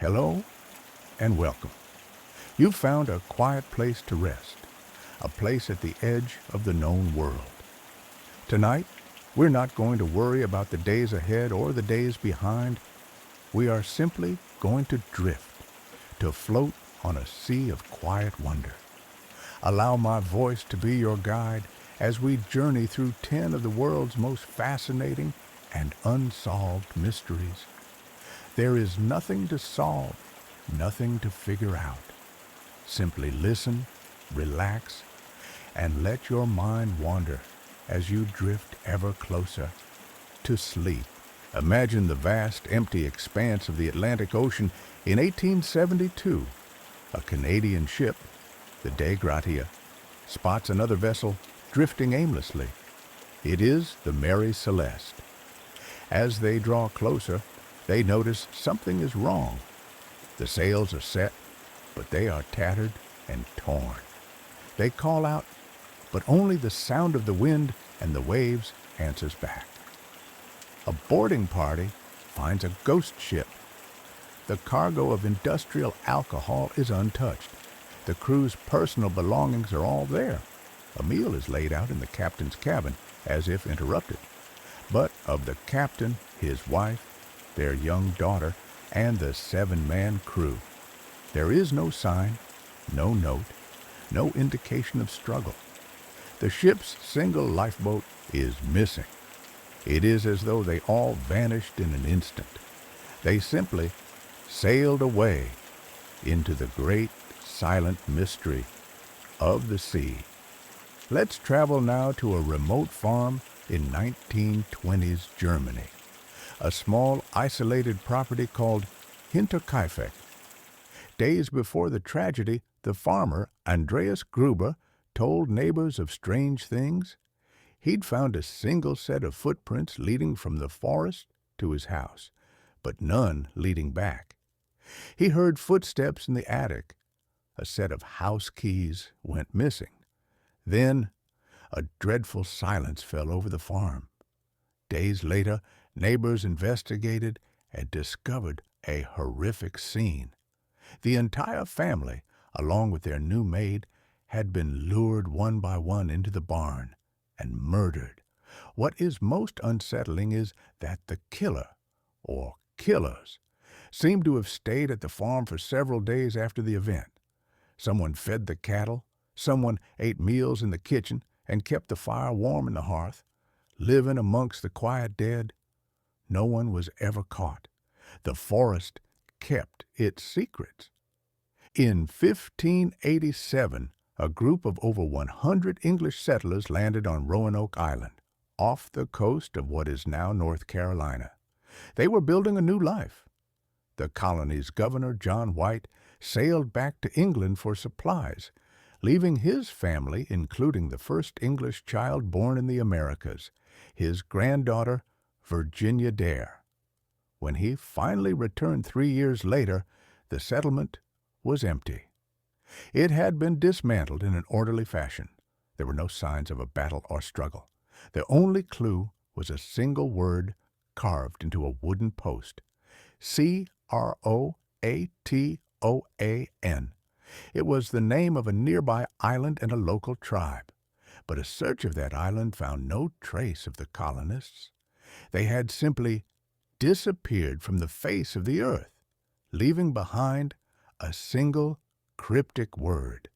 Hello and welcome. You've found a quiet place to rest, a place at the edge of the known world. Tonight, we're not going to worry about the days ahead or the days behind. We are simply going to drift, to float on a sea of quiet wonder. Allow my voice to be your guide as we journey through 10 of the world's most fascinating and unsolved mysteries. There is nothing to solve, nothing to figure out. Simply listen, relax, and let your mind wander as you drift ever closer to sleep. Imagine the vast, empty expanse of the Atlantic Ocean in 1872. A Canadian ship, the Dei Gratia, spots another vessel drifting aimlessly. It is the Mary Celeste. As they draw closer, they notice something is wrong. The sails are set, but they are tattered and torn. They call out, but only the sound of the wind and the waves answers back. A boarding party finds a ghost ship. The cargo of industrial alcohol is untouched. The crew's personal belongings are all there. A meal is laid out in the captain's cabin, as if interrupted. But of the captain, his wife, their young daughter, and the 7-man crew, there is no sign, no note, no indication of struggle. The ship's single lifeboat is missing. It is as though they all vanished in an instant. They simply sailed away into the great silent mystery of the sea. Let's travel now to a remote farm in 1920s Germany, a small isolated property called Hinterkaifeck. Days before the tragedy, the farmer, Andreas Gruber, told neighbors of strange things. He'd found a single set of footprints leading from the forest to his house, but none leading back. He heard footsteps in the attic. A set of house keys went missing. Then a dreadful silence fell over the farm. Days later, neighbors investigated and discovered a horrific scene. The entire family, along with their new maid, had been lured one by one into the barn and murdered. What is most unsettling is that the killer, or killers, seemed to have stayed at the farm for several days after the event. Someone fed the cattle, someone ate meals in the kitchen and kept the fire warm in the hearth. Living amongst the quiet dead, no one was ever caught. The forest kept its secrets. In 1587, a group of over 100 English settlers landed on Roanoke Island, off the coast of what is now North Carolina. They were building a new life. The colony's governor, John White, sailed back to England for supplies, leaving his family, including the first English child born in the Americas, his granddaughter, Virginia Dare. When he finally returned 3 years later, the settlement was empty. It had been dismantled in an orderly fashion. There were no signs of a battle or struggle. The only clue was a single word carved into a wooden post: Croatoan. It was the name of a nearby island and a local tribe. But a search of that island found no trace of the colonists. They had simply disappeared from the face of the earth, leaving behind a single cryptic word.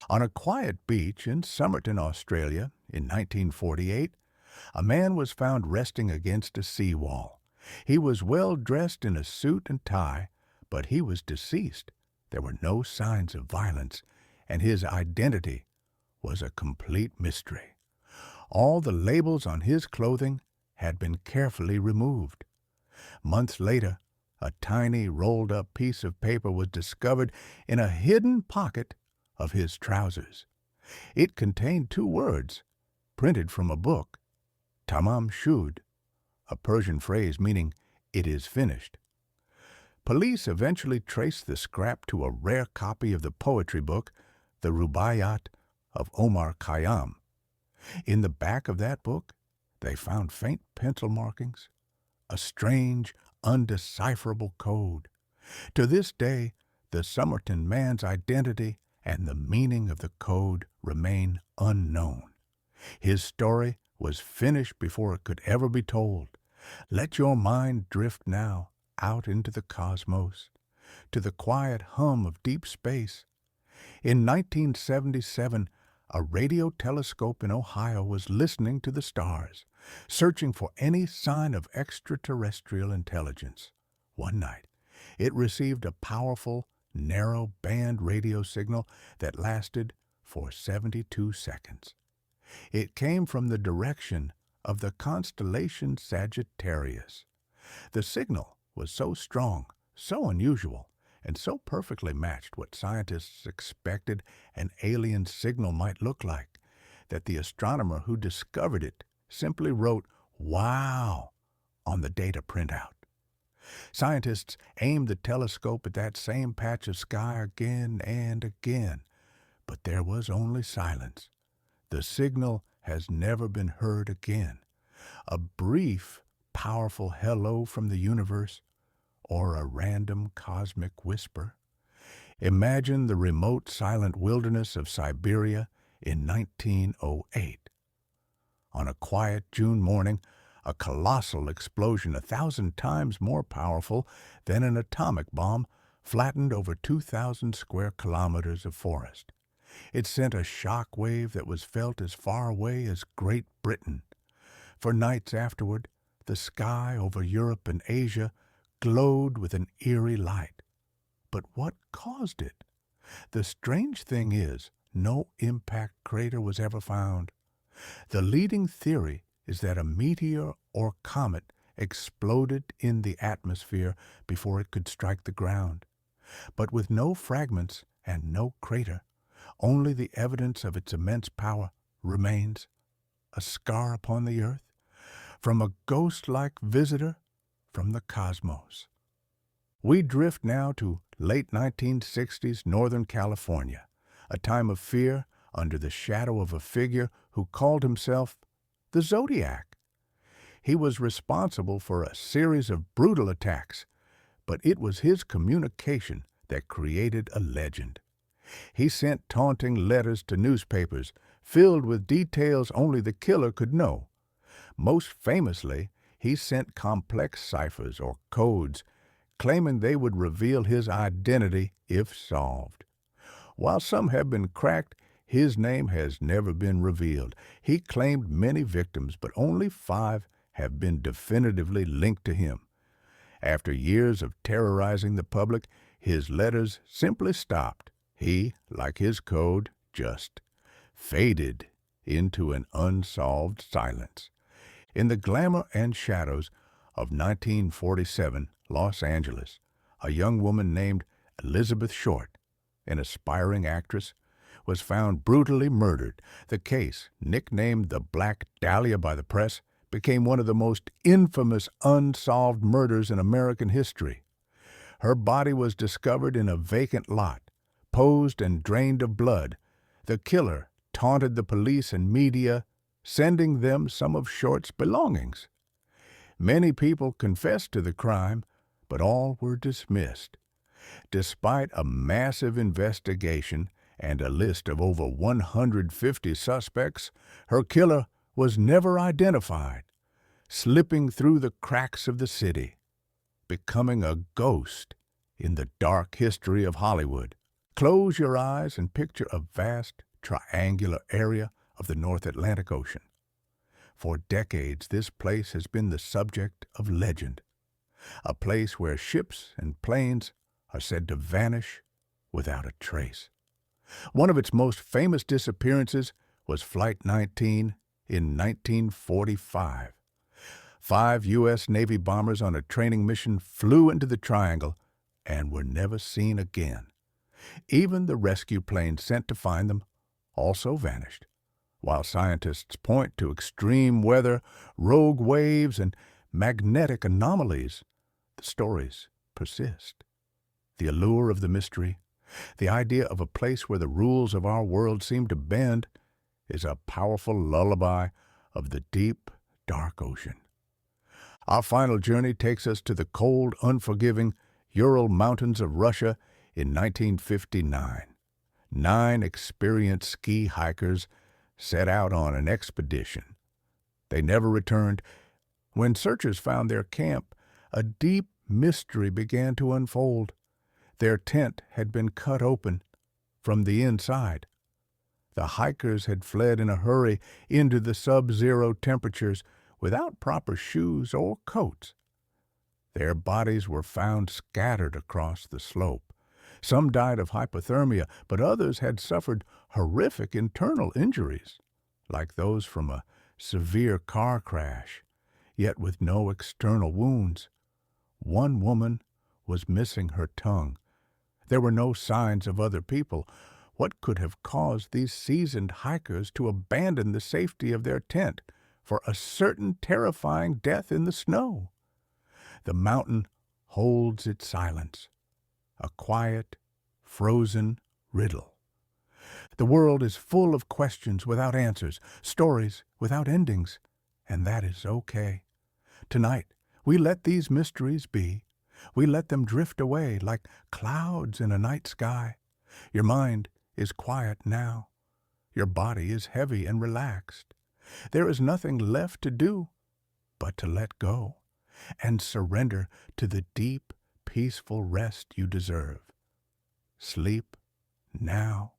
On a quiet beach in Somerton, Australia, in 1948, a man was found resting against a seawall. He was well dressed in a suit and tie, but he was deceased. There were no signs of violence, and his identity was a complete mystery. All the labels on his clothing had been carefully removed. Months later, a tiny rolled-up piece of paper was discovered in a hidden pocket of his trousers. It contained 2 words, printed from a book: Tamam shud, a Persian phrase meaning "it is finished." Police eventually traced the scrap to a rare copy of the poetry book, the Rubaiyat of Omar Khayyam. In the back of that book, they found faint pencil markings, a strange, undecipherable code. To this day, the Somerton man's identity and the meaning of the code remain unknown. His story was finished before it could ever be told. Let your mind drift now out into the cosmos, to the quiet hum of deep space. In 1977, a radio telescope in Ohio was listening to the stars, searching for any sign of extraterrestrial intelligence. One night, it received a powerful, narrow-band radio signal that lasted for 72 seconds. It came from the direction of the constellation Sagittarius. The signal was so strong, so unusual, and so perfectly matched what scientists expected an alien signal might look like, that the astronomer who discovered it simply wrote "Wow" on the data printout. Scientists aimed the telescope at that same patch of sky again and again, but there was only silence. The signal has never been heard again. A brief, powerful hello from the universe, or a random cosmic whisper. Imagine the remote, silent wilderness of Siberia in 1908. On a quiet June morning, a colossal explosion 1,000 times more powerful than an atomic bomb flattened over 2,000 square kilometers of forest. It sent a shock wave that was felt as far away as Great Britain. For nights afterward, the sky over Europe and Asia glowed with an eerie light. But what caused it? The strange thing is, no impact crater was ever found. The leading theory is that a meteor or comet exploded in the atmosphere before it could strike the ground. But with no fragments and no crater, only the evidence of its immense power remains, a scar upon the earth, from a ghost-like visitor from the cosmos. We drift now to late 1960s Northern California, a time of fear under the shadow of a figure who called himself the Zodiac. He was responsible for a series of brutal attacks, but it was his communication that created a legend. He sent taunting letters to newspapers filled with details only the killer could know. Most famously, he sent complex ciphers or codes claiming they would reveal his identity if solved. While some have been cracked, his name has never been revealed. He claimed many victims, but only 5 have been definitively linked to him. After years of terrorizing the public, his letters simply stopped. He, like his code, just faded into an unsolved silence. In the glamour and shadows of 1947 Los Angeles, a young woman named Elizabeth Short, an aspiring actress, was found brutally murdered. The case, nicknamed the Black Dahlia by the press, became one of the most infamous unsolved murders in American history. Her body was discovered in a vacant lot, posed and drained of blood. The killer taunted the police and media, sending them some of Short's belongings. Many people confessed to the crime, but all were dismissed. Despite a massive investigation and a list of over 150 suspects, her killer was never identified, slipping through the cracks of the city, becoming a ghost in the dark history of Hollywood. Close your eyes and picture a vast, triangular area of the North Atlantic Ocean. For decades, this place has been the subject of legend, a place where ships and planes are said to vanish without a trace. One of its most famous disappearances was Flight 19 in 1945. 5 U.S. Navy bombers on a training mission flew into the triangle and were never seen again. Even the rescue plane sent to find them also vanished. While scientists point to extreme weather, rogue waves, and magnetic anomalies, the stories persist. The allure of the mystery, the idea of a place where the rules of our world seem to bend, is a powerful lullaby of the deep, dark ocean. Our final journey takes us to the cold, unforgiving Ural Mountains of Russia in 1959. 9 experienced ski hikers set out on an expedition. They never returned. When searchers found their camp, a deep mystery began to unfold. Their tent had been cut open from the inside. The hikers had fled in a hurry into the sub-zero temperatures without proper shoes or coats. Their bodies were found scattered across the slope. Some died of hypothermia, but others had suffered horrific internal injuries, like those from a severe car crash, yet with no external wounds. One woman was missing her tongue. There were no signs of other people. What could have caused these seasoned hikers to abandon the safety of their tent for a certain terrifying death in the snow? The mountain holds its silence, a quiet, frozen riddle. The world is full of questions without answers, stories without endings, and that is okay. Tonight, we let these mysteries be. We let them drift away like clouds in a night sky. Your mind is quiet now. Your body is heavy and relaxed. There is nothing left to do but to let go and surrender to the deep, peaceful rest you deserve. Sleep now.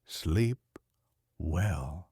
Sleep well.